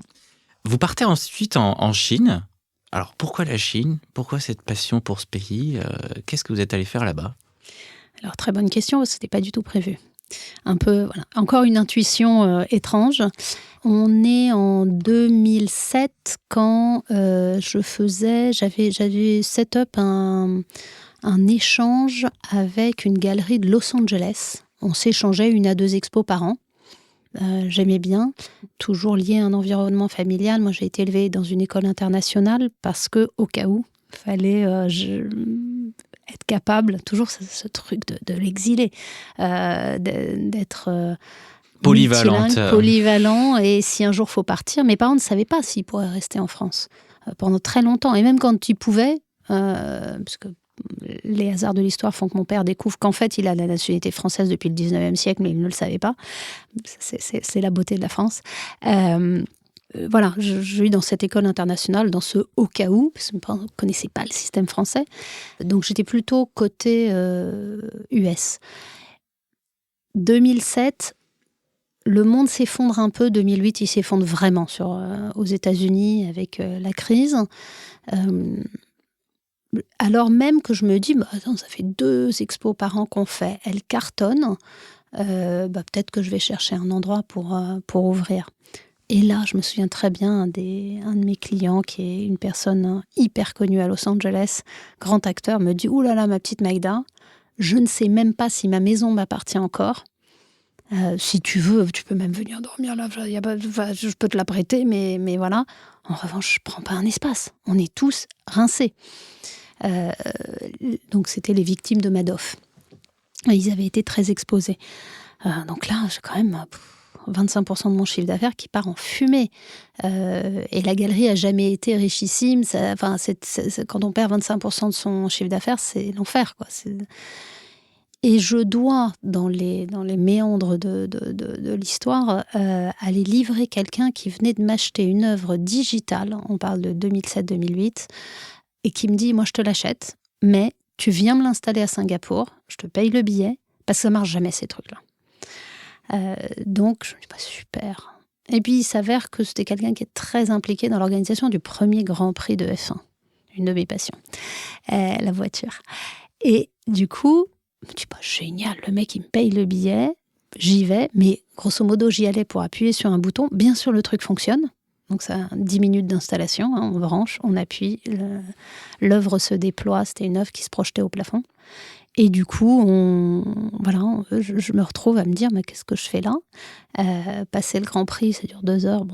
Vous partez ensuite en Chine. Alors, pourquoi la Chine ? Pourquoi cette passion pour ce pays ? Qu'est-ce que vous êtes allé faire là-bas ? Alors, très bonne question, ce n'était pas du tout prévu. Un peu, voilà. Encore une intuition étrange. On est en 2007 quand j'avais set up un échange avec une galerie de Los Angeles. On s'échangeait 1 à 2 expos par an. J'aimais bien, toujours lié à un environnement familial. Moi, j'ai été élevée dans une école internationale parce que, au cas où, il fallait être capable, toujours ce truc de l'exilé, d'être polyvalent. Et si un jour il faut partir, mes parents ne savaient pas s'ils pourraient rester en France pendant très longtemps. Et même quand ils pouvaient, parce que les hasards de l'histoire font que mon père découvre qu'en fait, il a la nationalité française depuis le 19e siècle, mais il ne le savait pas. C'est la beauté de la France. Voilà, je suis dans cette école internationale, dans ce au cas où, parce que je ne connaissais pas le système français. Donc, j'étais plutôt côté US. 2007, le monde s'effondre un peu. 2008, il s'effondre vraiment aux États-Unis avec la crise. Alors même que je me dis, attends, ça fait 2 expos par an qu'on fait, elles cartonnent, peut-être que je vais chercher un endroit pour ouvrir. Et là, je me souviens très bien, un de mes clients, qui est une personne hyper connue à Los Angeles, grand acteur, me dit « Ouh là là, ma petite Magda, je ne sais même pas si ma maison m'appartient encore. Si tu veux, tu peux même venir dormir là, je peux te la prêter, mais voilà. En revanche, je ne prends pas un espace. On est tous rincés. » Donc, c'était les victimes de Madoff. Ils avaient été très exposés. Donc là, j'ai quand même 25% de mon chiffre d'affaires qui part en fumée. Et la galerie n'a jamais été richissime. Quand on perd 25% de son chiffre d'affaires, c'est l'enfer, quoi. Et je dois, dans les méandres de l'histoire, aller livrer quelqu'un qui venait de m'acheter une œuvre digitale, on parle de 2007-2008, et qui me dit, moi je te l'achète, mais tu viens me l'installer à Singapour, je te paye le billet, parce que ça marche jamais ces trucs-là. Donc je me dis, super. Et puis il s'avère que c'était quelqu'un qui est très impliqué dans l'organisation du premier Grand Prix de F1, une de mes passions, la voiture. Et du coup, je me dis, génial, le mec il me paye le billet, j'y vais, mais grosso modo j'y allais pour appuyer sur un bouton. Bien sûr le truc fonctionne, donc ça a 10 minutes d'installation, on branche, on appuie, l'œuvre se déploie, c'était une œuvre qui se projetait au plafond. Et du coup, je me retrouve à me dire, mais qu'est-ce que je fais là ? Passer le Grand Prix, ça dure 2 heures,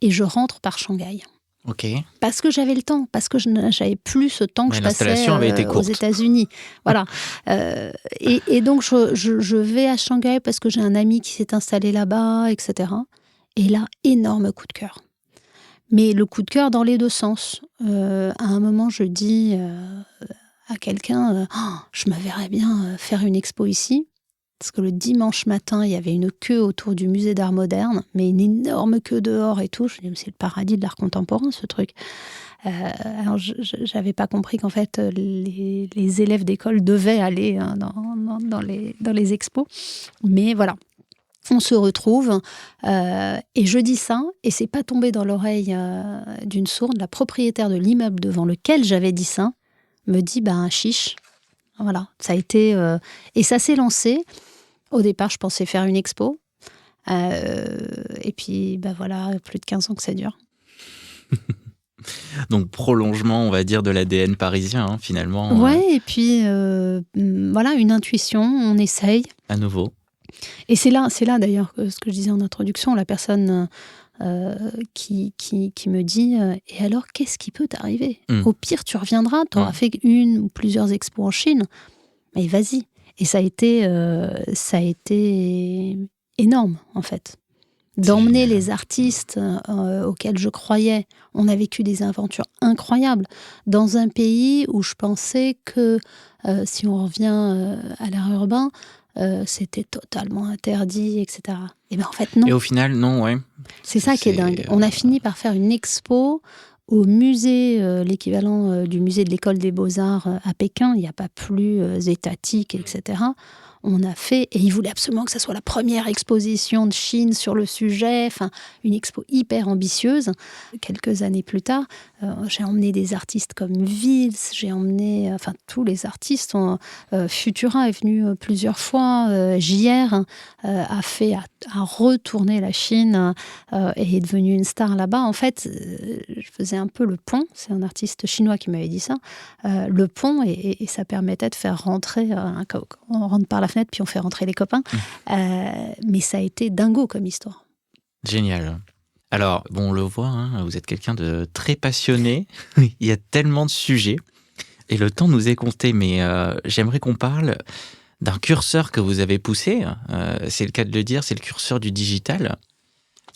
et je rentre par Shanghai. Ok. Parce que j'avais le temps, parce que j'avais plus ce temps que je passais aux États-Unis. Voilà. Et donc, je vais à Shanghai parce que j'ai un ami qui s'est installé là-bas, etc. Et là, énorme coup de cœur. Mais le coup de cœur dans les 2 sens. À un moment, je dis à quelqu'un, je me verrais bien faire une expo ici. Parce que le dimanche matin, il y avait une queue autour du musée d'art moderne, mais une énorme queue dehors et tout. Je me dis, c'est le paradis de l'art contemporain, ce truc. Alors, je n'avais pas compris qu'en fait, les élèves d'école devaient aller dans les expos. Mais voilà, on se retrouve. Et je dis ça, et c'est pas tombé dans l'oreille d'une sourde. La propriétaire de l'immeuble devant lequel j'avais dit ça me dit, chiche. Voilà, ça a été... et ça s'est lancé. Au départ, je pensais faire une expo. Et puis, voilà, plus de 15 ans que ça dure. Donc, prolongement, on va dire, de l'ADN parisien, finalement. Ouais, et puis, voilà, une intuition, on essaye. À nouveau. Et c'est là d'ailleurs, ce que je disais en introduction, la personne qui me dit et alors, qu'est-ce qui peut t'arriver? Au pire, tu reviendras, tu auras fait une ou plusieurs expos en Chine, mais vas-y. Et ça a été énorme, en fait. D'emmener les artistes auxquels je croyais. On a vécu des aventures incroyables dans un pays où je pensais que, si on revient à l'art urbain, c'était totalement interdit, etc. Et bien en fait, non. Et au final, non, ouais. C'est ça qui est dingue. On a fini par faire une expo au musée, l'équivalent du musée de l'École des Beaux-Arts à Pékin. Il n'y a pas plus étatique, etc. On a fait, et ils voulaient absolument que ça soit la première exposition de Chine sur le sujet, enfin, une expo hyper ambitieuse. Quelques années plus tard, j'ai emmené des artistes comme Vils, j'ai emmené, tous les artistes. Futura est venu plusieurs fois, JR a retourné la Chine et est devenu une star là-bas. En fait, je faisais un peu le pont, c'est un artiste chinois qui m'avait dit ça, le pont, et ça permettait de faire rentrer, on rentre par la fenêtre, puis on fait rentrer les copains. Mais ça a été dingo comme histoire. Génial. Alors, bon, on le voit, hein, vous êtes quelqu'un de très passionné. Il y a tellement de sujets. Et le temps nous est compté, mais j'aimerais qu'on parle d'un curseur que vous avez poussé. C'est le cas de le dire, c'est le curseur du digital.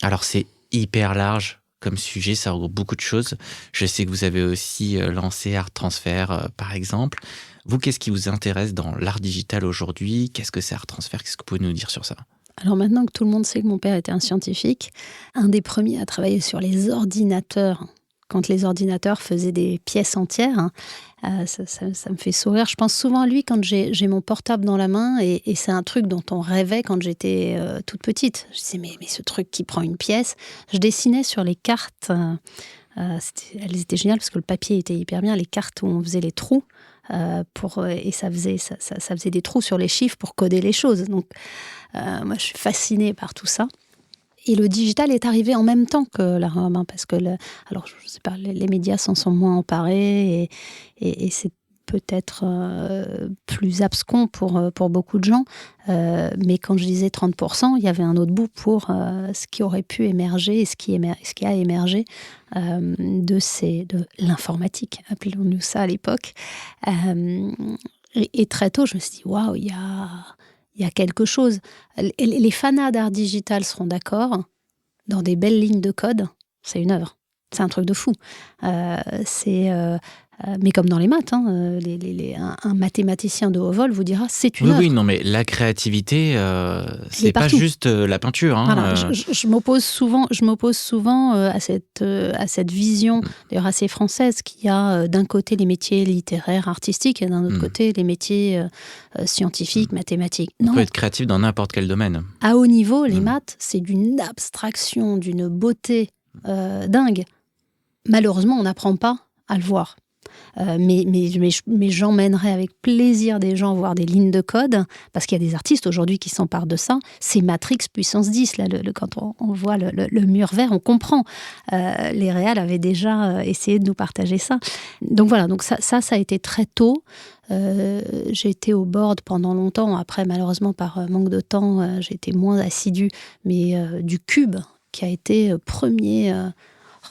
Alors, c'est hyper large comme sujet, ça regroupe beaucoup de choses. Je sais que vous avez aussi lancé Art Transfert, par exemple. Vous, qu'est-ce qui vous intéresse dans l'art digital aujourd'hui? Qu'est-ce que c'est Art Transfert? Qu'est-ce que vous pouvez nous dire sur ça? Alors maintenant que tout le monde sait que mon père était un scientifique, un des premiers à travailler sur les ordinateurs, quand les ordinateurs faisaient des pièces entières, ça me fait sourire. Je pense souvent à lui quand j'ai mon portable dans la main, et c'est un truc dont on rêvait quand j'étais toute petite. Je disais, mais ce truc qui prend une pièce. Je dessinais sur les cartes, elles étaient géniales parce que le papier était hyper bien, les cartes où on faisait les trous. Et ça faisait des trous sur les chiffres pour coder les choses. Donc, moi, je suis fascinée par tout ça. Et le digital est arrivé en même temps que l'art urbain, parce que, alors, je sais pas, les médias s'en sont moins emparés, et c'est peut-être plus abscon pour beaucoup de gens. Mais quand je disais 30%, il y avait un autre bout pour ce qui aurait pu émerger et ce qui a émergé de l'informatique, appelons-nous ça à l'époque. Et très tôt, je me suis dit, waouh, il y a quelque chose. Les fanas d'art digital seront d'accord. Dans des belles lignes de code, c'est une œuvre. C'est un truc de fou. Mais comme dans les maths, un mathématicien de haut vol vous dira c'est une œuvre. Oui, non, mais la créativité, c'est pas juste la peinture. Voilà, je m'oppose souvent à cette vision, d'ailleurs assez française, qui a d'un côté les métiers littéraires, artistiques, et d'un autre côté les métiers scientifiques, mathématiques. On peut être créatif dans n'importe quel domaine. À haut niveau, les maths, c'est d'une abstraction, d'une beauté dingue. Malheureusement, on n'apprend pas à le voir. Mais j'emmènerais avec plaisir des gens voir des lignes de code, parce qu'il y a des artistes aujourd'hui qui s'emparent de ça. C'est Matrix puissance 10, là, quand on voit le mur vert, on comprend. Les réals avaient déjà essayé de nous partager ça. Donc voilà, donc ça a été très tôt. J'ai été au board pendant longtemps. Après, malheureusement, par manque de temps, j'ai été moins assidue. Mais du Cube, qui a été premier...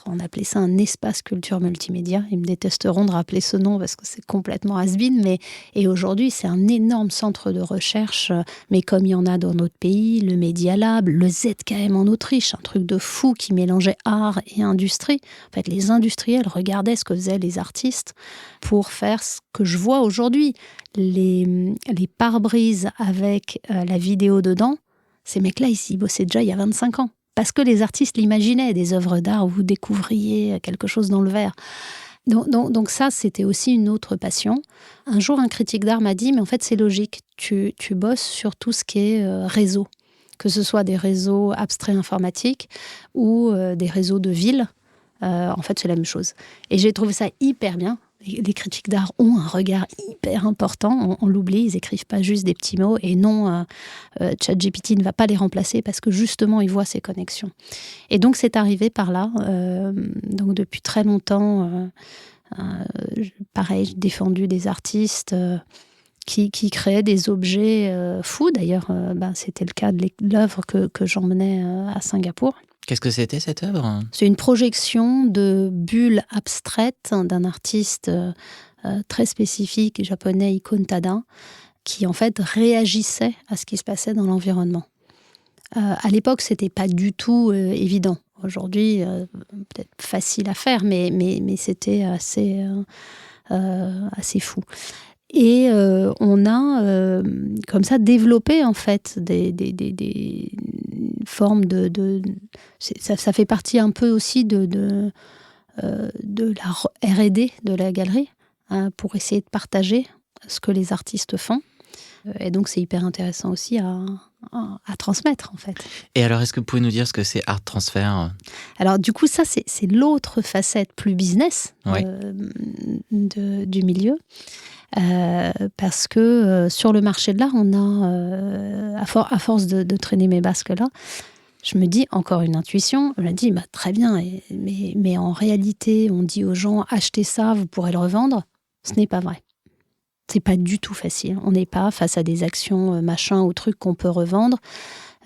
on appelait ça un espace culture multimédia. Ils me détesteront de rappeler ce nom parce que c'est complètement has-been. Et aujourd'hui, c'est un énorme centre de recherche. Mais comme il y en a dans notre pays, le Media Lab, le ZKM en Autriche, un truc de fou qui mélangeait art et industrie. En fait, les industriels regardaient ce que faisaient les artistes pour faire ce que je vois aujourd'hui. Les pare-brises avec la vidéo dedans, ces mecs-là, ils bossaient déjà il y a 25 ans. Parce que les artistes l'imaginaient, des œuvres d'art où vous découvriez quelque chose dans le verre. Donc ça, c'était aussi une autre passion. Un jour, un critique d'art m'a dit, mais en fait, c'est logique, tu bosses sur tout ce qui est réseau, que ce soit des réseaux abstraits informatiques ou des réseaux de ville. En fait, c'est la même chose. Et j'ai trouvé ça hyper bien. Les critiques d'art ont un regard hyper important, on l'oublie, ils écrivent pas juste des petits mots, et non, ChatGPT ne va pas les remplacer parce que justement ils voient ces connexions. Et donc c'est arrivé par là. Donc depuis très longtemps, pareil, j'ai défendu des artistes qui créaient des objets fous. D'ailleurs, c'était le cas de l'œuvre que j'emmenais à Singapour, Qu'est-ce que c'était cette œuvre ? C'est une projection de bulles abstraites d'un artiste très spécifique japonais, Iko Tada, qui en fait réagissait à ce qui se passait dans l'environnement. À l'époque, c'était pas du tout évident. Aujourd'hui, peut-être facile à faire, mais c'était assez fou. Et on a comme ça développé en fait des formes ça fait partie un peu aussi de la R&D de la galerie, hein, pour essayer de partager ce que les artistes font. Et donc c'est hyper intéressant aussi à transmettre en fait. Et alors, est-ce que vous pouvez nous dire ce que c'est Art Transfer ? Alors du coup, ça c'est l'autre facette plus business Oui. Du milieu. Parce que sur le marché de l'art, on a, à force de traîner mes basques là, je me dis, encore une intuition, je me dis, très bien, mais en réalité, on dit aux gens, achetez ça, vous pourrez le revendre. Ce n'est pas vrai. C'est pas du tout facile. On n'est pas face à des actions machin ou trucs qu'on peut revendre.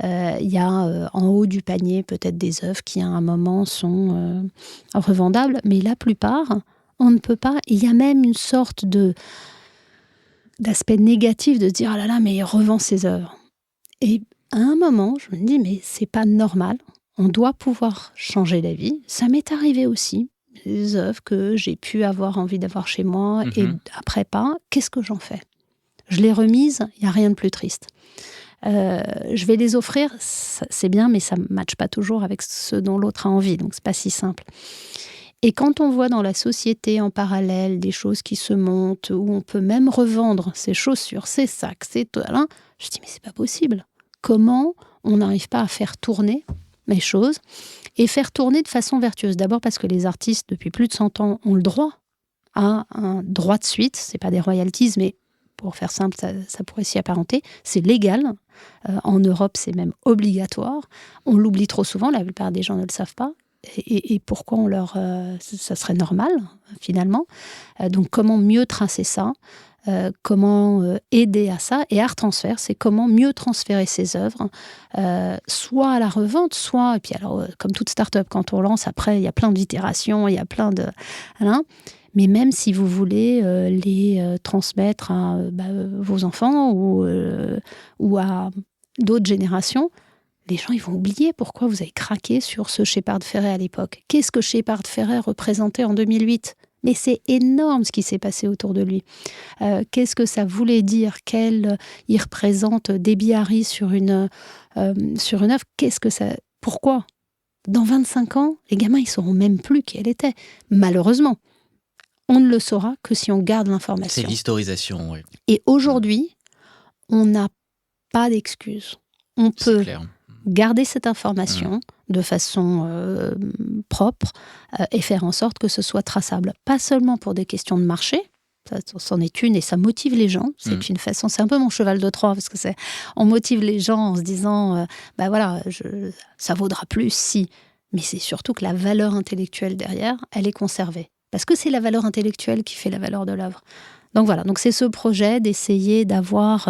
Il y a en haut du panier peut-être des œuvres qui à un moment sont revendables, mais la plupart, on ne peut pas. Il y a même une sorte d'aspect négatif de se dire, ah là là, mais il revend ses œuvres. Et à un moment, je me dis, mais c'est pas normal. On doit pouvoir changer d'avis. Ça m'est arrivé aussi. Des œuvres que j'ai pu avoir envie d'avoir chez moi et après pas. Qu'est-ce que j'en fais ? Je les remise, il n'y a rien de plus triste. Je vais les offrir, c'est bien, mais ça ne matche pas toujours avec ce dont l'autre a envie, donc c'est pas si simple. Et quand on voit dans la société en parallèle des choses qui se montent, où on peut même revendre ses chaussures, ses sacs, ses toiles, je dis mais c'est pas possible. Comment on n'arrive pas à faire tourner les choses et faire tourner de façon vertueuse ? D'abord parce que les artistes, depuis plus de 100 ans, ont le droit à un droit de suite. C'est pas des royalties, mais pour faire simple, ça pourrait s'y apparenter. C'est légal. En Europe, c'est même obligatoire. On l'oublie trop souvent, la plupart des gens ne le savent pas. Et pourquoi ça serait normal, finalement. Donc, comment mieux tracer ça ? Comment aider à ça ? Et Art Transfer, c'est comment mieux transférer ses œuvres, soit à la revente, soit... Et puis alors, comme toute start-up, quand on lance, après, il y a plein d'itérations, il y a plein de... Hein, mais même si vous voulez les transmettre à vos enfants ou à d'autres générations, les gens ils vont oublier pourquoi vous avez craqué sur ce Shepard Fairey à l'époque. Qu'est-ce que Shepard Fairey représentait en 2008 ? Mais c'est énorme ce qui s'est passé autour de lui. Qu'est-ce que ça voulait dire ? Il représente Debbie Harry sur une œuvre. Qu'est-ce que ça... Pourquoi ? Dans 25 ans, les gamins ils sauront même plus qui elle était. Malheureusement. On ne le saura que si on garde l'information. C'est l'historisation, oui. Et aujourd'hui, on n'a pas d'excuses. On peut garder cette information de façon propre et faire en sorte que ce soit traçable. Pas seulement pour des questions de marché, ça c'en est une et ça motive les gens. C'est une façon, c'est un peu mon cheval de Troie parce que on motive les gens en se disant, ça vaudra plus si. Mais c'est surtout que la valeur intellectuelle derrière, elle est conservée. Parce que c'est la valeur intellectuelle qui fait la valeur de l'œuvre. Donc voilà, donc c'est ce projet d'essayer d'avoir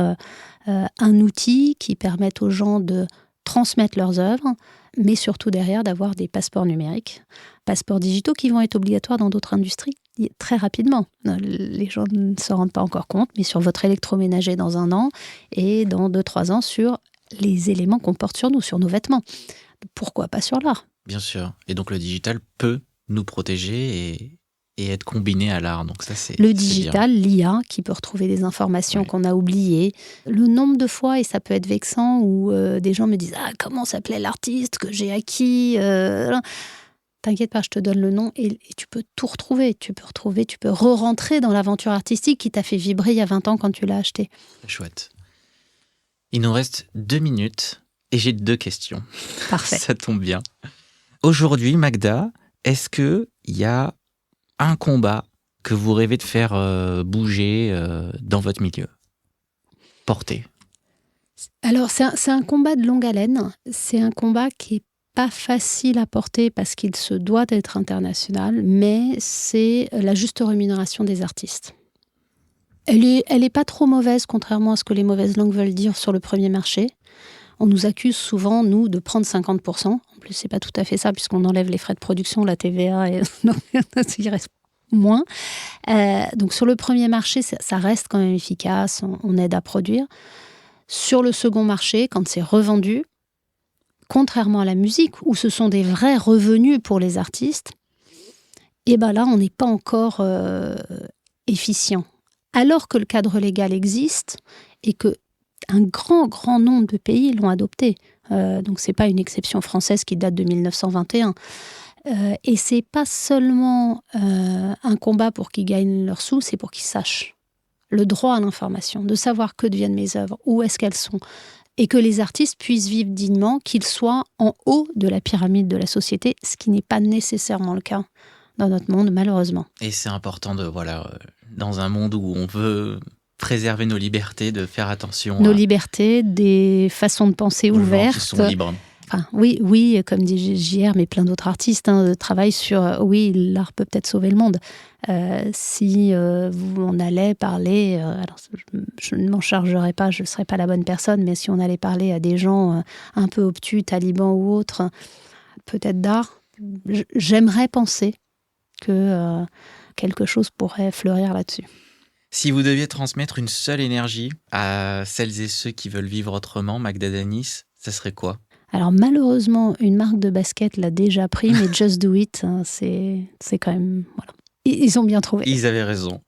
un outil qui permette aux gens de transmettre leurs œuvres, mais surtout derrière d'avoir des passeports numériques, passeports digitaux qui vont être obligatoires dans d'autres industries très rapidement. Les gens ne se rendent pas encore compte, mais sur votre électroménager dans 1 an et dans 2-3 ans sur les éléments qu'on porte sur nous, sur nos vêtements. Pourquoi pas sur l'art ? Bien sûr. Et donc le digital peut nous protéger et être combiné à l'art. Donc ça, le digital, l'IA, qui peut retrouver des informations qu'on a oubliées. Le nombre de fois, et ça peut être vexant, où des gens me disent « Ah, comment s'appelait l'artiste que j'ai acquis ?» T'inquiète pas, je te donne le nom et tu peux tout retrouver. Tu peux re-rentrer dans l'aventure artistique qui t'a fait vibrer il y a 20 ans quand tu l'as acheté. Chouette. Il nous reste 2 minutes et j'ai 2 questions. Parfait. Ça tombe bien. Aujourd'hui, Magda, est-ce qu'il y a un combat que vous rêvez de faire bouger dans votre milieu ? Porter. Alors, c'est un combat de longue haleine. C'est un combat qui n'est pas facile à porter parce qu'il se doit d'être international, mais c'est la juste rémunération des artistes. Elle est pas trop mauvaise, contrairement à ce que les mauvaises langues veulent dire sur le premier marché. On nous accuse souvent, nous, de prendre 50%. En plus, c'est pas tout à fait ça, puisqu'on enlève les frais de production, la TVA, et donc il reste moins. Donc sur le premier marché, ça reste quand même efficace, on aide à produire. Sur le second marché, quand c'est revendu, contrairement à la musique, où ce sont des vrais revenus pour les artistes, et ben là, on n'est pas encore efficient. Alors que le cadre légal existe et que un grand nombre de pays l'ont adopté. Donc c'est pas une exception française qui date de 1921. Et c'est pas seulement un combat pour qu'ils gagnent leurs sous, c'est pour qu'ils sachent le droit à l'information, de savoir que deviennent mes œuvres, où est-ce qu'elles sont, et que les artistes puissent vivre dignement, qu'ils soient en haut de la pyramide de la société, ce qui n'est pas nécessairement le cas dans notre monde, malheureusement. Et c'est important dans un monde où on veut préserver nos libertés, de faire attention nos libertés, des façons de penser ouvertes. Qui sont libres. Enfin, oui, comme dit JR, mais plein d'autres artistes travaillent sur l'art peut peut-être sauver le monde. Si on allait parler, alors je ne m'en chargerai pas, je ne serais pas la bonne personne, mais si on allait parler à des gens un peu obtus, talibans ou autres, peut-être d'art, j'aimerais penser que quelque chose pourrait fleurir là-dessus. Si vous deviez transmettre une seule énergie à celles et ceux qui veulent vivre autrement, Magda Danis, ça serait quoi ? Alors malheureusement, une marque de basket l'a déjà pris, mais Just Do It, c'est quand même... Voilà. Ils ont bien trouvé. Ils avaient raison.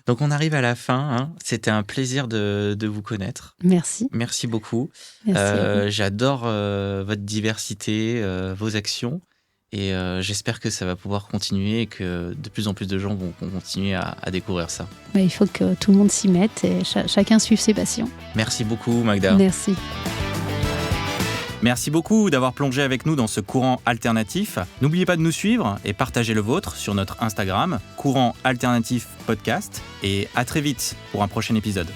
Donc on arrive à la fin. C'était un plaisir de vous connaître. Merci. Merci beaucoup. Merci. J'adore votre diversité, vos actions. Et j'espère que ça va pouvoir continuer et que de plus en plus de gens vont continuer à découvrir ça. Il faut que tout le monde s'y mette et chacun suive ses passions. Merci beaucoup, Magda. Merci. Merci beaucoup d'avoir plongé avec nous dans ce courant alternatif. N'oubliez pas de nous suivre et partager le vôtre sur notre Instagram, Courant Alternatif Podcast. Et à très vite pour un prochain épisode.